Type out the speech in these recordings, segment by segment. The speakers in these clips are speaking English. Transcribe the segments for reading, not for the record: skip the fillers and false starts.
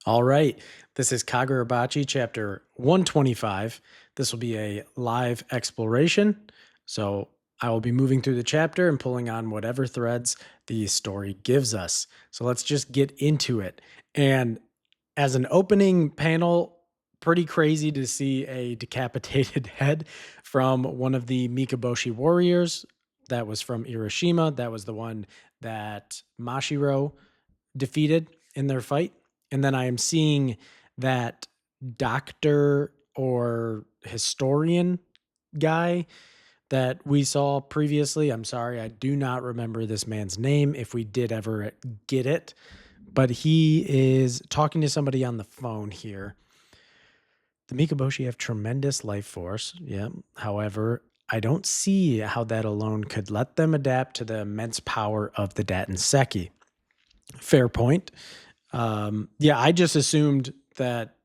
All right. This is Kagurabachi, chapter 125. This will be a live exploration. So I will be moving through the chapter and pulling on whatever threads the story gives us. So let's just get into it. And as an opening panel, pretty crazy to see a decapitated head from one of the Mikaboshi warriors. That was from Hiroshima. That was the one that Mashiro defeated in their fight. And then I am seeing that doctor or historian guy that we saw previously. I'm sorry, I do not remember this man's name if we did ever get it, but he is talking to somebody on the phone here. The Mikaboshi have tremendous life force. Yeah. However, I don't see how that alone could let them adapt to the immense power of the Datenseki. Fair point. Yeah, I just assumed that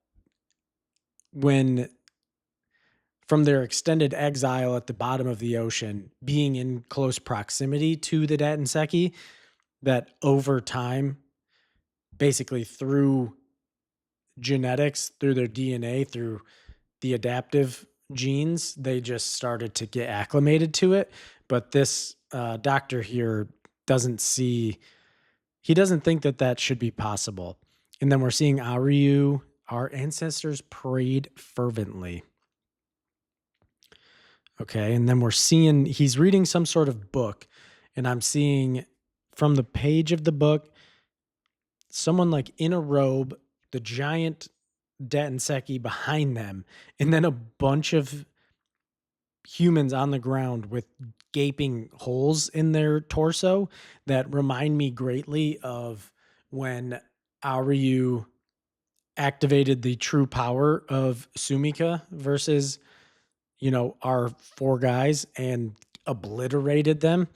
when from their extended exile at the bottom of the ocean, being in close proximity to the Datenseki, that over time, basically through genetics, through their DNA, through the adaptive genes, they just started to get acclimated to it. But this doctor here doesn't see, he doesn't think that that should be possible. And then we're seeing Aryu, our ancestors prayed fervently. Okay. And then we're seeing he's reading some sort of book, and I'm seeing from the page of the book someone like in a robe, the giant Datenseki behind them, and then a bunch of humans on the ground with gaping holes in their torso that remind me greatly of when Aryu activated the true power of Sumika versus, our four guys and obliterated them.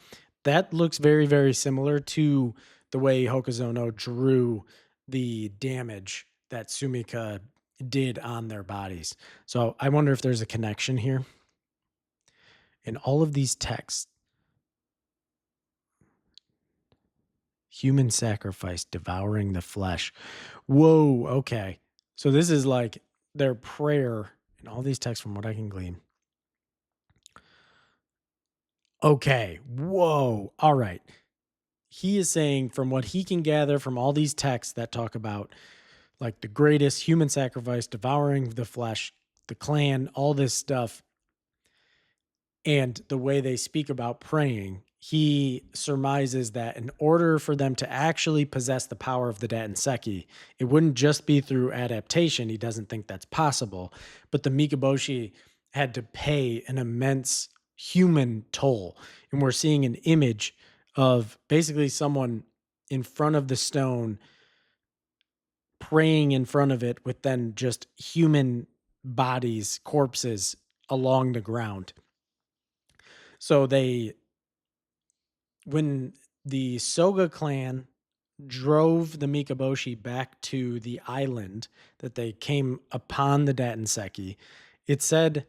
That looks very, very similar to the way Hokazono drew the damage that Sumika did on their bodies. So I wonder if there's a connection here. In all of these texts, human sacrifice devouring the flesh. Whoa, okay. So this is like their prayer in all these texts, from what I can glean. Okay, whoa, all right. He is saying, from what he can gather from all these texts that talk about like the greatest human sacrifice, devouring the flesh, the clan, all this stuff, and the way they speak about praying, he surmises that in order for them to actually possess the power of the Datenseki, it wouldn't just be through adaptation. He doesn't think that's possible, but the Mikaboshi had to pay an immense human toll. And we're seeing an image of basically someone in front of the stone praying in front of it with then just human bodies, corpses along the ground. So when the Soga clan drove the Mikaboshi back to the island that they came upon the Datenseki, it said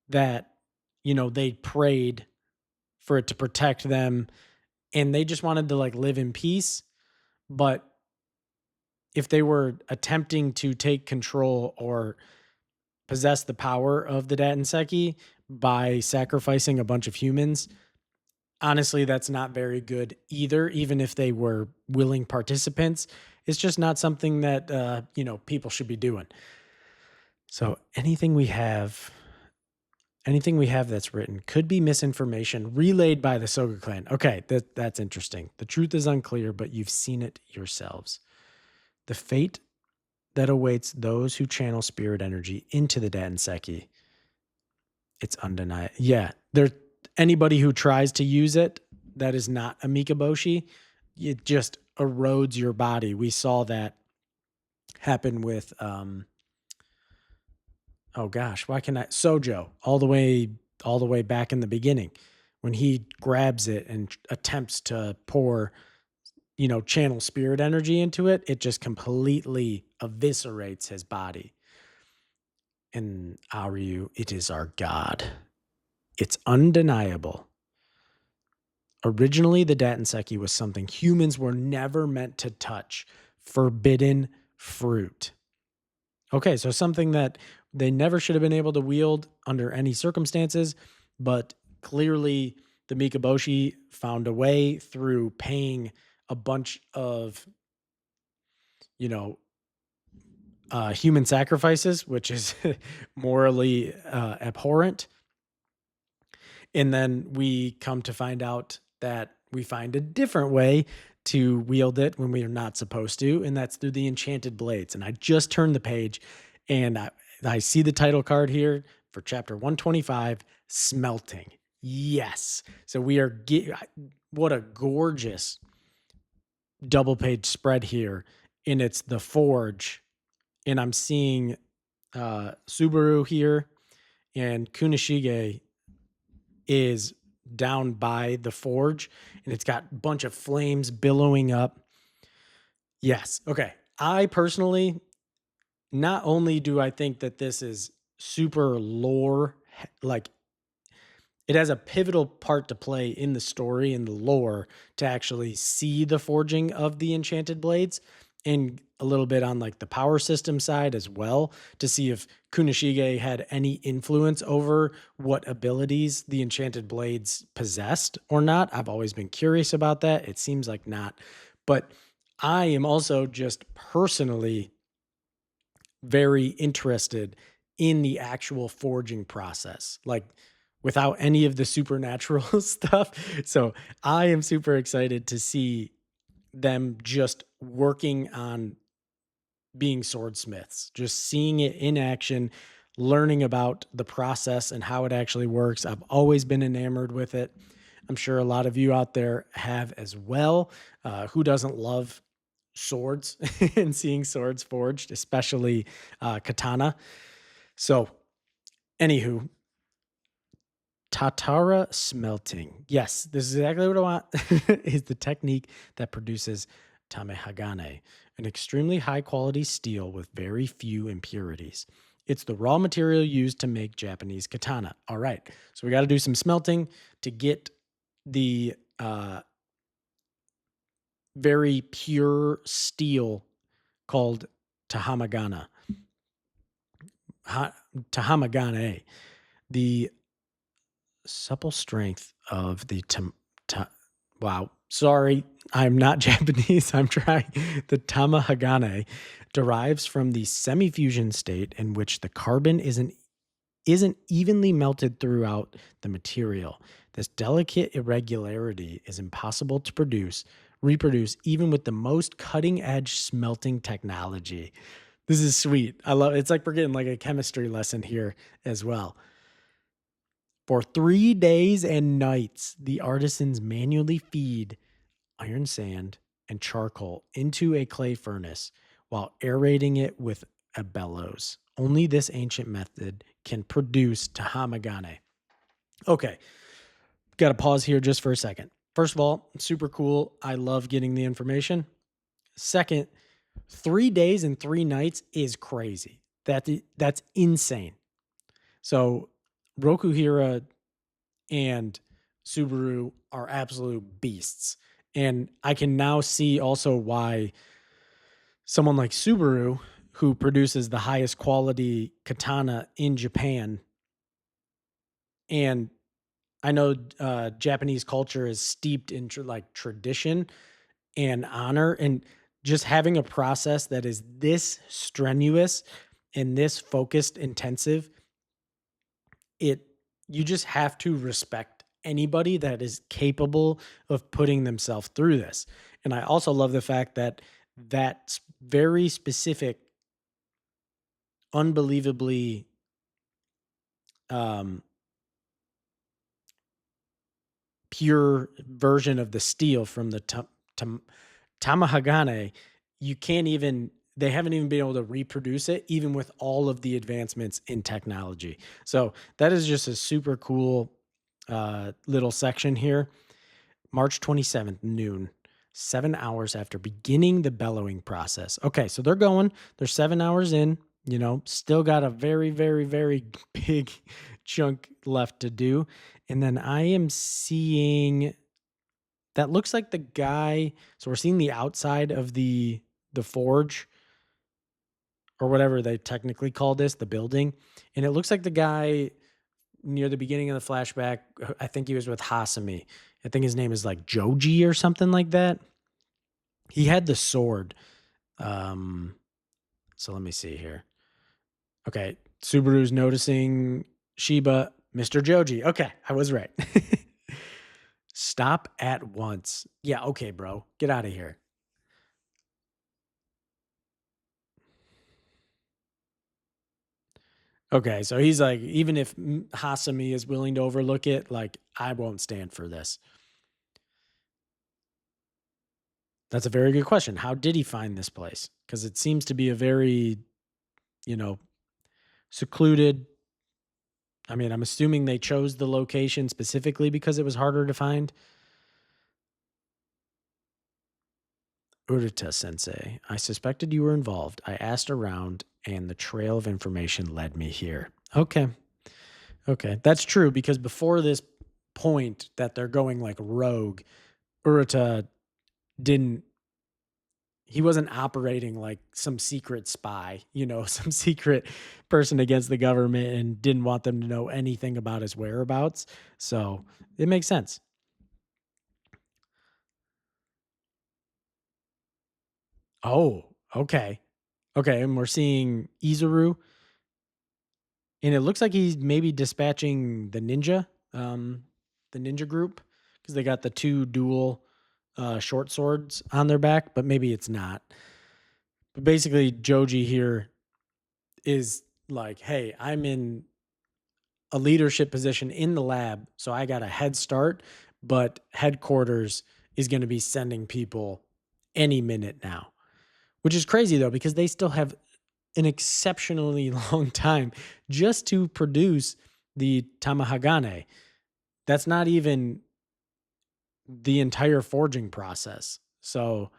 that, they prayed for it to protect them and they just wanted to like live in peace. But if they were attempting to take control or possess the power of the Datenseki by sacrificing a bunch of humans, honestly, that's not very good either, even if they were willing participants. It's just not something that, people should be doing. So anything we have that's written could be misinformation relayed by the Soga clan. Okay, that's interesting. The truth is unclear, but you've seen it yourselves. The fate that awaits those who channel spirit energy into the Datenseki, it's undeniable. Yeah, anybody who tries to use it that is not a Mikaboshi, it just erodes your body. We saw that happen with Sojo all the way back in the beginning when he grabs it and attempts to pour channel spirit energy into it, it just completely eviscerates his body. And Aryu, it is our god. It's undeniable. Originally, the Datenseki was something humans were never meant to touch, forbidden fruit. Okay, so something that they never should have been able to wield under any circumstances, but clearly the Mikaboshi found a way through paying a bunch of, you know, human sacrifices, which is morally abhorrent. And then we come to find out that we find a different way to wield it when we are not supposed to, and that's through the enchanted blades. And I just turned the page and I see the title card here for chapter 125, Smelting. Yes. So we are, what a gorgeous double page spread here. And it's the forge. And I'm seeing Subaru here, and Kunishige is down by the forge, and it's got a bunch of flames billowing up. Yes. Okay. I personally, not only do I think that this is super lore, like it has a pivotal part to play in the story and the lore to actually see the forging of the enchanted blades, and a little bit on like the power system side as well, to see if Kunishige had any influence over what abilities the enchanted blades possessed or not. I've always been curious about that. It seems like not. But I am also just personally very interested in the actual forging process, like without any of the supernatural stuff. So I am super excited to see them just working on being swordsmiths, just seeing it in action, learning about the process and how it actually works. I've always been enamored with it. I'm sure a lot of you out there have as well. Who doesn't love swords and seeing swords forged, especially katana? So, anywho, Tatara smelting. Yes, this is exactly what I want. Is the technique that produces Tame Hagane, an extremely high quality steel with very few impurities. It's the raw material used to make Japanese katana. All right, so we got to do some smelting to get the very pure steel called Tahamagana. Tahamagane. The supple strength of the wow. Sorry, I'm not Japanese. I'm trying. The Tamahagane derives from the semi-fusion state in which the carbon isn't evenly melted throughout the material. This delicate irregularity is impossible to reproduce even with the most cutting-edge smelting technology. This is sweet. I love it. It's like we're getting like a chemistry lesson here as well. For 3 days and nights, the artisans manually feed iron sand and charcoal into a clay furnace while aerating it with a bellows. Only this ancient method can produce tahamagane. Okay, got to pause here just for a second. First of all, super cool. I love getting the information. Second, 3 days and 3 nights is crazy. That's insane. So Rokuhira and Subaru are absolute beasts. And I can now see also why someone like Subaru, who produces the highest quality katana in Japan, and I know Japanese culture is steeped in like tradition and honor, and just having a process that is this strenuous and this focused intensive, it you just have to respect anybody that is capable of putting themselves through this. And I also love the fact that that very specific, unbelievably um, pure version of the steel from the Tamahagane, you can't even, they haven't even been able to reproduce it, even with all of the advancements in technology. So that is just a super cool little section here. March 27th, noon, 7 hours after beginning the bellowing process. Okay, so they're 7 hours in, still got a very, very, very big chunk left to do. And then I am seeing that looks like the guy. So we're seeing the outside of the forge. or whatever they technically call this, the building. And it looks like the guy near the beginning of the flashback, I think he was with Hasami. I think his name is like Joji or something like that. He had the sword. Um, so let me see here. Okay, Subaru's noticing Shiba, Mr. Joji. Okay, I was right. Stop at once. Yeah, okay, bro. Get out of here. Okay, so he's like, even if Hasami is willing to overlook it, like, I won't stand for this. That's a very good question. How did he find this place? Because it seems to be a very, you know, secluded. I mean, I'm assuming they chose the location specifically because it was harder to find. Urita sensei, I suspected you were involved. I asked around, and the trail of information led me here. Okay. Okay. That's true because before this point that they're going like rogue, Urita didn't he wasn't operating like some secret spy, some secret person against the government and didn't want them to know anything about his whereabouts. So it makes sense. Oh, okay. Okay. And we're seeing Izuru, and it looks like he's maybe dispatching the ninja group, because they got the two dual short swords on their back, but maybe it's not. But basically, Joji here is like, hey, I'm in a leadership position in the lab, so I got a head start, but headquarters is going to be sending people any minute now, which is crazy though, because they still have an exceptionally long time just to produce the Tamahagane. That's not even the entire forging process. So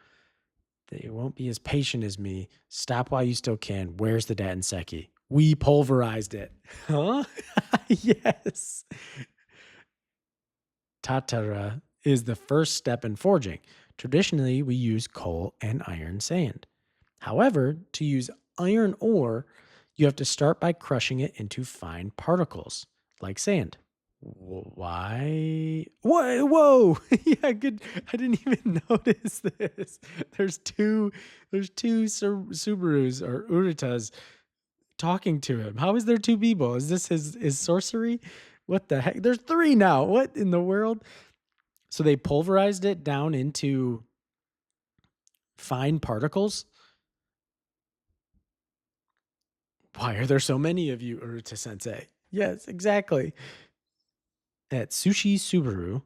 they won't be as patient as me. Stop while you still can. Where's the Datanseki? We pulverized it. Huh? Yes. Tatara is the first step in forging. Traditionally, we use coal and iron sand. However, to use iron ore, you have to start by crushing it into fine particles, like sand. Why? Whoa, whoa. Yeah, good. I didn't even notice this. There's two Subarus or Uritas talking to him. How is there two people? Is this his sorcery? What the heck? There's three now. What in the world? So they pulverized it down into fine particles. Why are there so many of you, Uruta Sensei? Yes, exactly. At Sushi Subaru,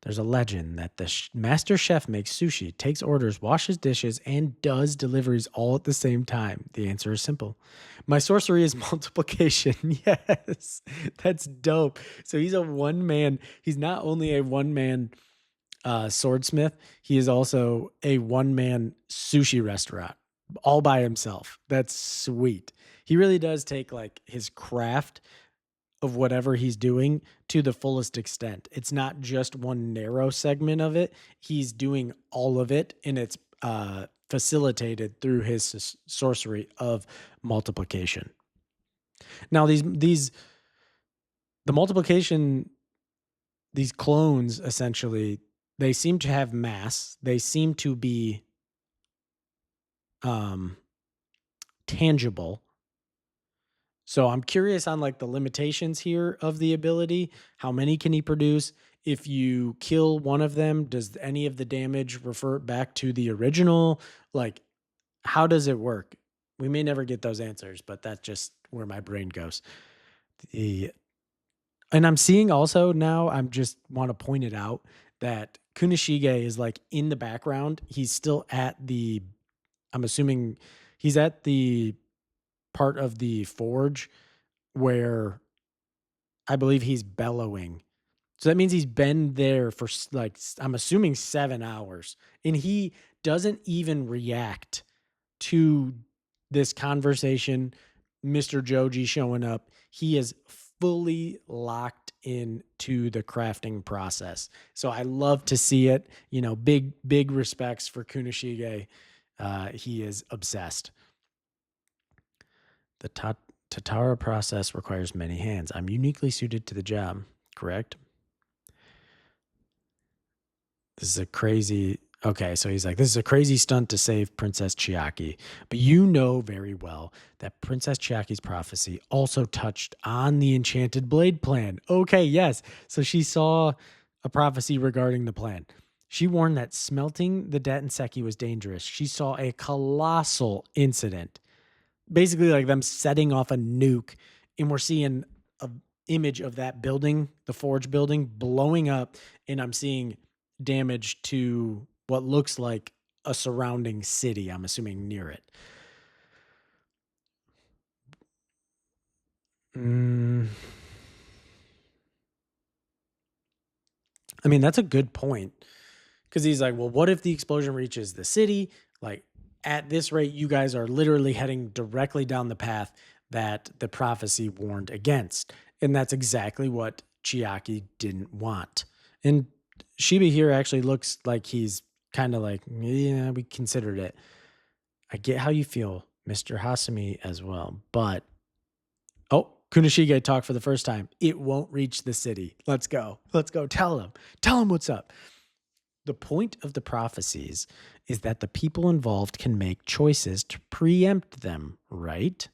there's a legend that the master chef makes sushi, takes orders, washes dishes, and does deliveries all at the same time. The answer is simple. My sorcery is multiplication. Yes, that's dope. So he's a one man. He's not only a one man swordsmith, he is also a one man sushi restaurant all by himself. That's sweet. He really does take like his craft of whatever he's doing to the fullest extent. It's not just one narrow segment of it. He's doing all of it, and it's facilitated through his sorcery of multiplication. Now, the multiplication, these clones essentially, they seem to have mass. They seem to be um, tangible. So I'm curious on like the limitations here of the ability. How many can he produce? If you kill one of them, does any of the damage revert back to the original? Like, how does it work? We may never get those answers, but that's just where my brain goes. The And I'm seeing also now, I'm just want to point it out that Kunishige is like in the background. He's still at I'm assuming he's at the part of the forge where I believe he's bellowing. So that means he's been there for like, I'm assuming 7 hours. And he doesn't even react to this conversation, Mr. Joji showing up. He is fully locked into the crafting process. So I love to see it. Big respects for Kunishige. He is obsessed. The Tatara process requires many hands. I'm uniquely suited to the job, correct? This is a crazy. Okay, so he's like, this is a crazy stunt to save Princess Chiaki. But you know very well that Princess Chiaki's prophecy also touched on the Enchanted Blade plan. Okay, yes. So she saw a prophecy regarding the plan. She warned that smelting the Datenseki was dangerous. She saw a colossal incident, basically like them setting off a nuke, and we're seeing a image of that building, the forge building, blowing up, and I'm seeing damage to what looks like a surrounding city, I'm assuming near it. Mm, I mean, that's a good point, because he's like, well, what if the explosion reaches the city? Like, at this rate, you guys are literally heading directly down the path that the prophecy warned against. And that's exactly what Chiaki didn't want. And Shiba here actually looks like he's kind of like, yeah, we considered it. I get how you feel, Mr. Hasumi, as well. But, oh, Kunishige talked for the first time. It won't reach the city. Let's go. Let's go. Tell him. Tell him what's up. The point of the prophecies is that the people involved can make choices to preempt them, right?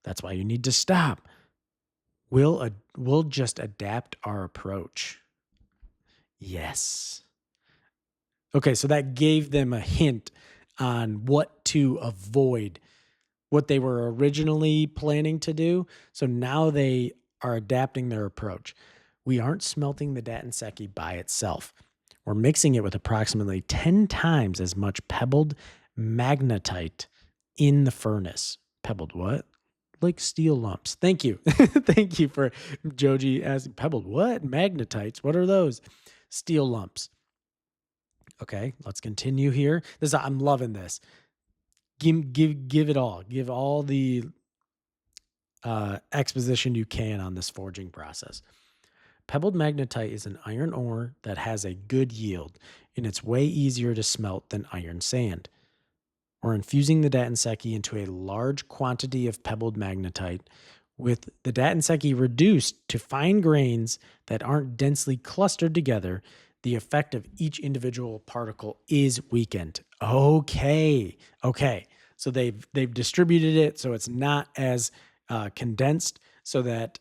That's why you need to stop. We'll just adapt our approach. Yes. Okay, so that gave them a hint on what to avoid, what they were originally planning to do. So now they are adapting their approach. We aren't smelting the Datenseki by itself. We're mixing it with approximately 10 times as much pebbled magnetite in the furnace. Pebbled what? Like steel lumps. Thank you. Thank you for Joji asking. Pebbled what? Magnetites. What are those? Steel lumps. Okay, let's continue here. I'm loving this. Give it all. Give all the exposition you can on this forging process. Pebbled magnetite is an iron ore that has a good yield, and it's way easier to smelt than iron sand. We're infusing the Datenseki into a large quantity of pebbled magnetite, with the Datenseki reduced to fine grains that aren't densely clustered together. The effect of each individual particle is weakened. Okay. So they've distributed it so it's not as condensed, so that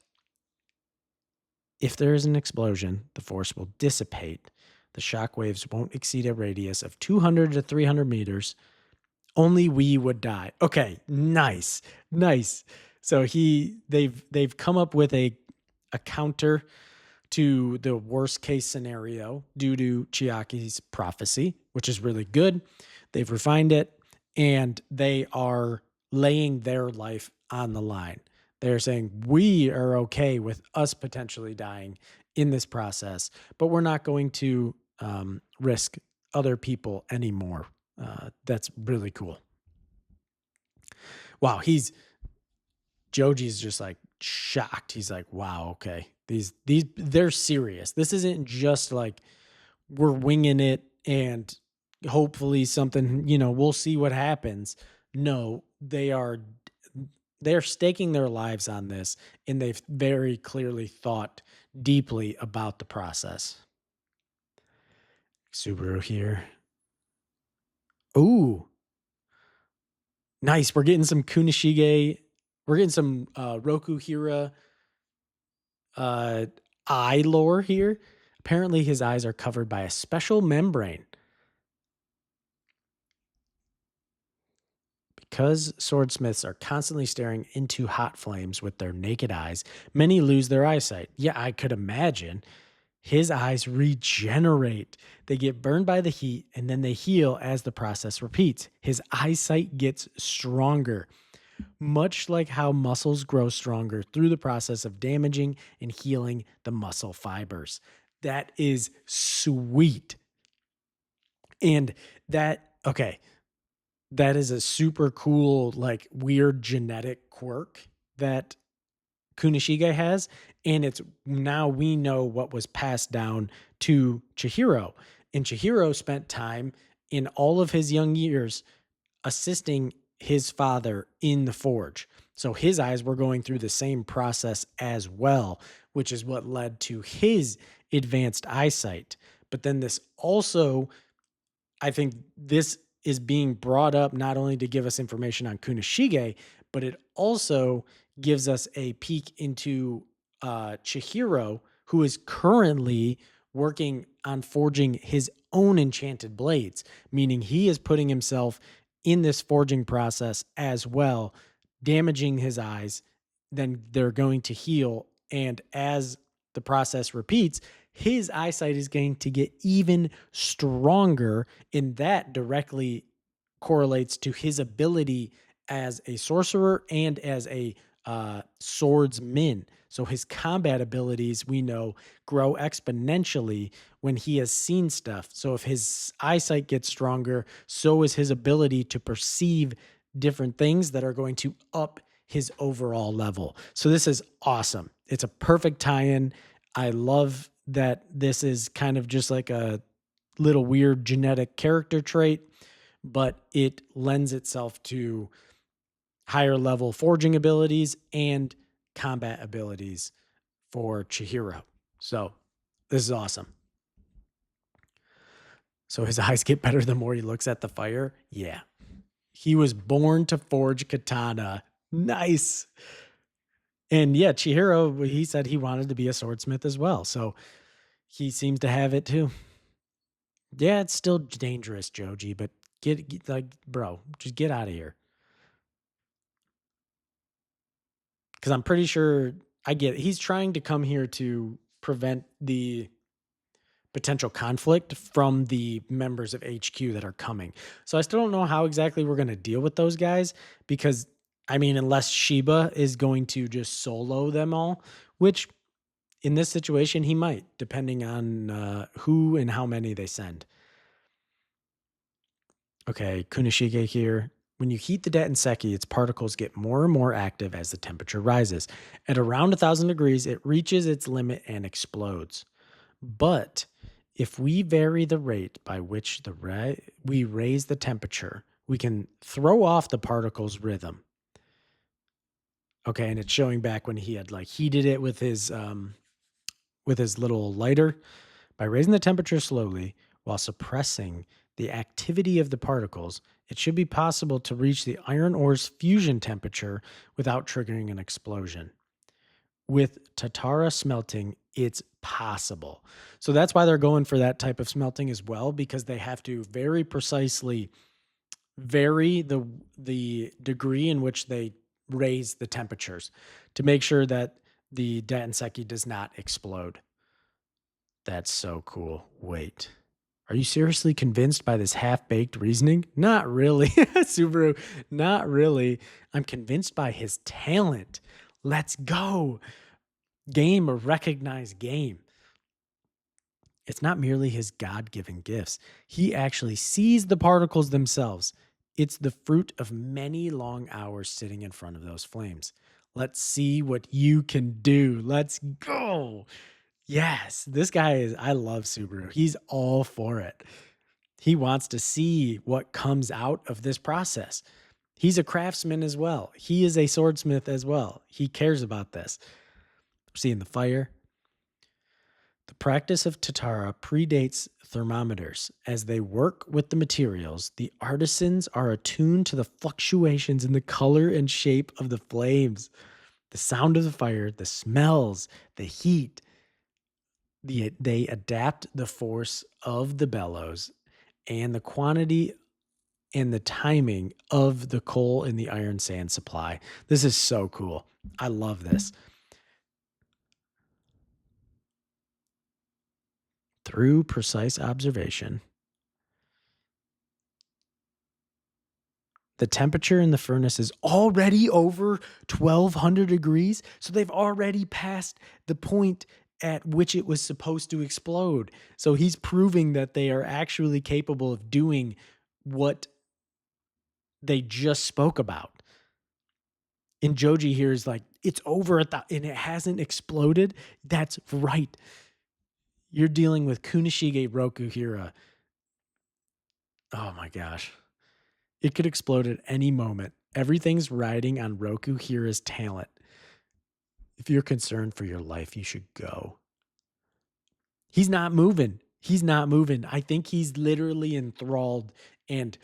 if there is an explosion, the force will dissipate. The shock waves won't exceed a radius of 200 to 300 meters. Only we would die. Okay, nice. So they've come up with a counter to the worst case scenario due to Chiaki's prophecy, which is really good. They've refined it, and they are laying their life on the line. They're saying, we are okay with us potentially dying in this process, but we're not going to risk other people anymore. That's really cool. Wow, Joji's just like shocked. He's like, wow, okay. These they're serious. This isn't just like we're winging it and hopefully something, we'll see what happens. No, they're staking their lives on this, and they've very clearly thought deeply about the process. Subaru here. Ooh, nice. We're getting some Kunishige. We're getting some Roku Hira eye lore here. Apparently, his eyes are covered by a special membrane. Because swordsmiths are constantly staring into hot flames with their naked eyes, many lose their eyesight. Yeah, I could imagine. His eyes regenerate. They get burned by the heat, and then they heal as the process repeats. His eyesight gets stronger, much like how muscles grow stronger through the process of damaging and healing the muscle fibers. That is sweet. And okay, that is a super cool, like weird genetic quirk that Kunishige has. And it's now we know what was passed down to Chihiro. And Chihiro spent time in all of his young years assisting his father in the forge. So his eyes were going through the same process as well, which is what led to his advanced eyesight. But then this also, I think this is being brought up not only to give us information on Kunishige, but it also gives us a peek into Chihiro, who is currently working on forging his own enchanted blades, meaning he is putting himself in this forging process as well, damaging his eyes. Then they're going to heal. And as the process repeats, his eyesight is going to get even stronger, and that directly correlates to his ability as a sorcerer and as a swordsman. So his combat abilities, we know, grow exponentially when he has seen stuff. So if his eyesight gets stronger, so is his ability to perceive different things that are going to up his overall level. So this is awesome. It's a perfect tie-in. I love that this is kind of just like a little weird genetic character trait, but it lends itself to higher level forging abilities and combat abilities for Chihiro. So this is awesome. So his eyes get better the more he looks at the fire. Yeah. He was born to forge katana. Nice. And yeah, Chihiro, he said he wanted to be a swordsmith as well. So he seems to have it too. Yeah, it's still dangerous, Joji, but get like, bro, just get out of here. Because I'm pretty sure I get it. He's trying to come here to prevent the potential conflict from the members of HQ that are coming. So I still don't know how exactly we're going to deal with those guys because, I mean, unless Shiba is going to just solo them all, which in this situation he might, depending on who and how many they send. Okay, Kunishige here. When you heat the Datenseki, its particles get more and more active as the temperature rises. At around 1,000 degrees, it reaches its limit and explodes. But if we vary the rate by which we raise the temperature, we can throw off the particle's rhythm. Okay, and it's showing back when he had like heated it with his little lighter. By raising the temperature slowly while suppressing the activity of the particles, it should be possible to reach the iron ore's fusion temperature without triggering an explosion. With Tatara smelting, it's possible. So that's why they're going for that type of smelting as well, because they have to very precisely vary the degree in which they raise the temperatures to make sure that the Datenseki does not explode. That's so cool. Wait. Are you seriously convinced by this half-baked reasoning? Not really, Subaru. Not really. I'm convinced by his talent. Let's go. Game or recognized game. It's not merely his God-given gifts. He actually sees the particles themselves. It's the fruit of many long hours sitting in front of those flames. Let's see what you can do. Let's go. Yes, this guy is, I love Subaru. He's all for it. He wants to see what comes out of this process. He's a craftsman as well. He is a swordsmith as well. He cares about this. Seeing the fire. The practice of Tatara predates thermometers. As they work with the materials, the artisans are attuned to the fluctuations in the color and shape of the flames, the sound of the fire, the smells, the heat. They adapt the force of the bellows and the quantity and the timing of the coal and the iron sand supply. This is so cool. I love this. Through precise observation, the temperature in the furnace is already over 1,200 degrees. So they've already passed the point at which it was supposed to explode. So he's proving that they are actually capable of doing what they just spoke about. And Joji here is like, it's over and it hasn't exploded. That's right. You're dealing with Kunishige Rokuhira. Oh my gosh. It could explode at any moment. Everything's riding on Roku Hira's talent. If you're concerned for your life, you should go. He's not moving. He's not moving. I think he's literally enthralled and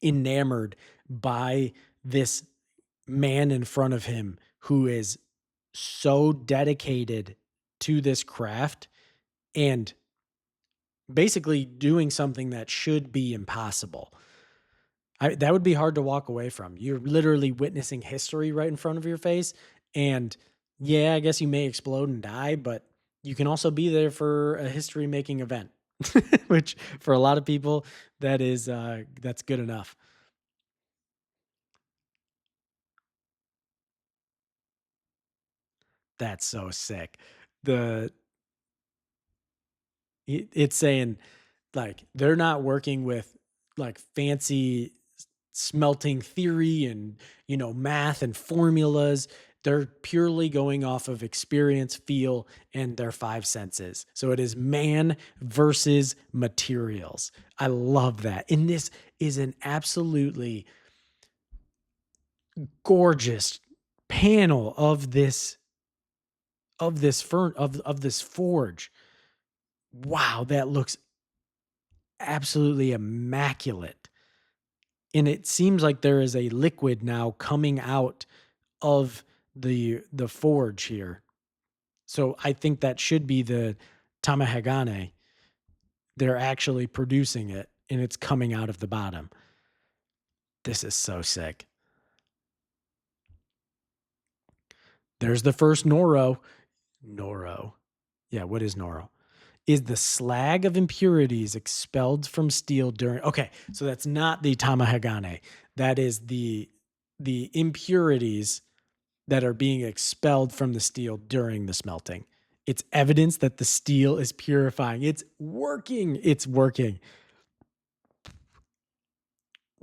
enamored by this man in front of him who is so dedicated to this craft and basically doing something that should be impossible. That would be hard to walk away from. You're literally witnessing history right in front of your face. And yeah, I guess you may explode and die, but you can also be there for a history making event, which for a lot of people, that's good enough. That's so sick. The it's saying like they're not working with like fancy smelting theory and math and formulas. They're purely going off of experience, feel, and their five senses. So it is man versus materials. I love that. And this is an absolutely gorgeous panel of this forge. Wow, that looks absolutely immaculate. And it seems like there is a liquid now coming out of the forge here. So I think that should be the Tamahagane. They're actually producing it and it's coming out of the bottom. This is so sick. There's the first Noro. Noro. Yeah, what is Noro? Is the slag of impurities expelled from steel during. Okay, so that's not the Tamahagane. That is the impurities that are being expelled from the steel during the smelting. It's evidence that the steel is purifying. It's working. It's working.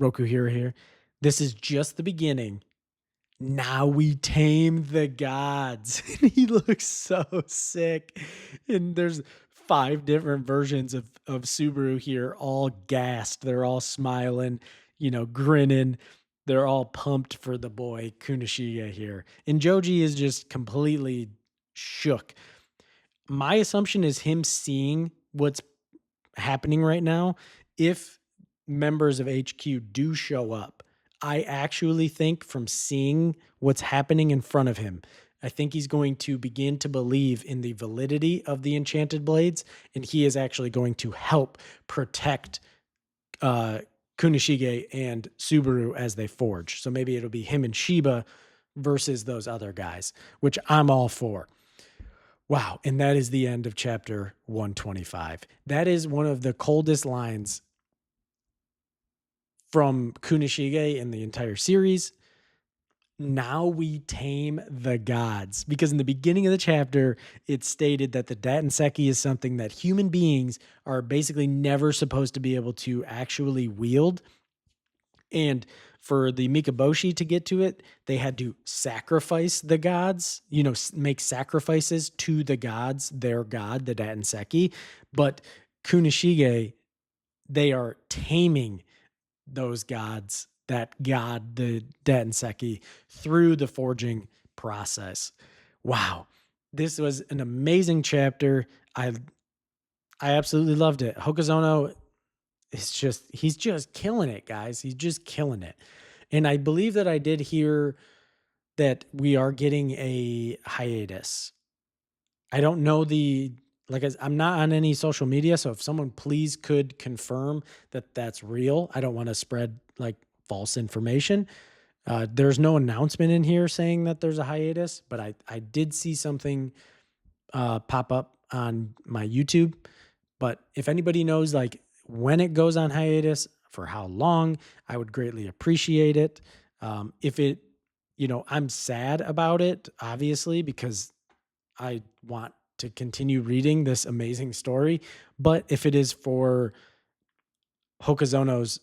Rokuhira here. This is just the beginning. Now we tame the gods. And he looks so sick. And there's 5 different versions of Subaru here, all gassed. They're all smiling, grinning. They're all pumped for the boy Kunishiga here. And Joji is just completely shook. My assumption is him seeing what's happening right now. If members of HQ do show up, I actually think from seeing what's happening in front of him, I think he's going to begin to believe in the validity of the enchanted blades, and he is actually going to help protect Kunishige and Subaru as they forge. So maybe it'll be him and Shiba versus those other guys, which I'm all for. Wow. And that is the end of chapter 125. That is one of the coldest lines from Kunishige in the entire series. Now we tame the gods. Because in the beginning of the chapter, it stated that the Datenseki is something that human beings are basically never supposed to be able to actually wield. And for the Mikaboshi to get to it, they had to sacrifice the gods, make sacrifices to the gods, their god, the Datenseki. But Kunishige, they are taming those gods, that god, the Datenseki, through the forging process. Wow. This was an amazing chapter. I absolutely loved it. Hokazono he's just killing it, guys. He's just killing it. And I believe that I did hear that we are getting a hiatus. I don't know I'm not on any social media, so if someone please could confirm that that's real. I don't want to spread like false information. There's no announcement in here saying that there's a hiatus, but I did see something pop up on my YouTube. But if anybody knows like when it goes on hiatus, for how long, I would greatly appreciate it. If it, I'm sad about it, obviously, because I want to continue reading this amazing story. But if it is for Hokazono's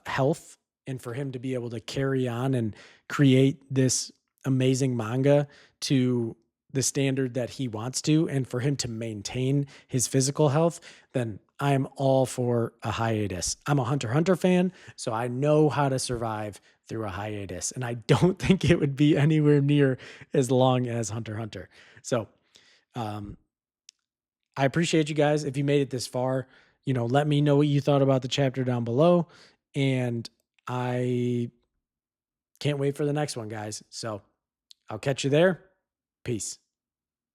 health and for him to be able to carry on and create this amazing manga to the standard that he wants to, and for him to maintain his physical health, then I am all for a hiatus. I'm a Hunter x Hunter fan, so I know how to survive through a hiatus, and I don't think it would be anywhere near as long as Hunter x Hunter. So, um, I appreciate you guys. If you made it this far, let me know what you thought about the chapter down below, and I can't wait for the next one, guys. So, I'll catch you there. Peace.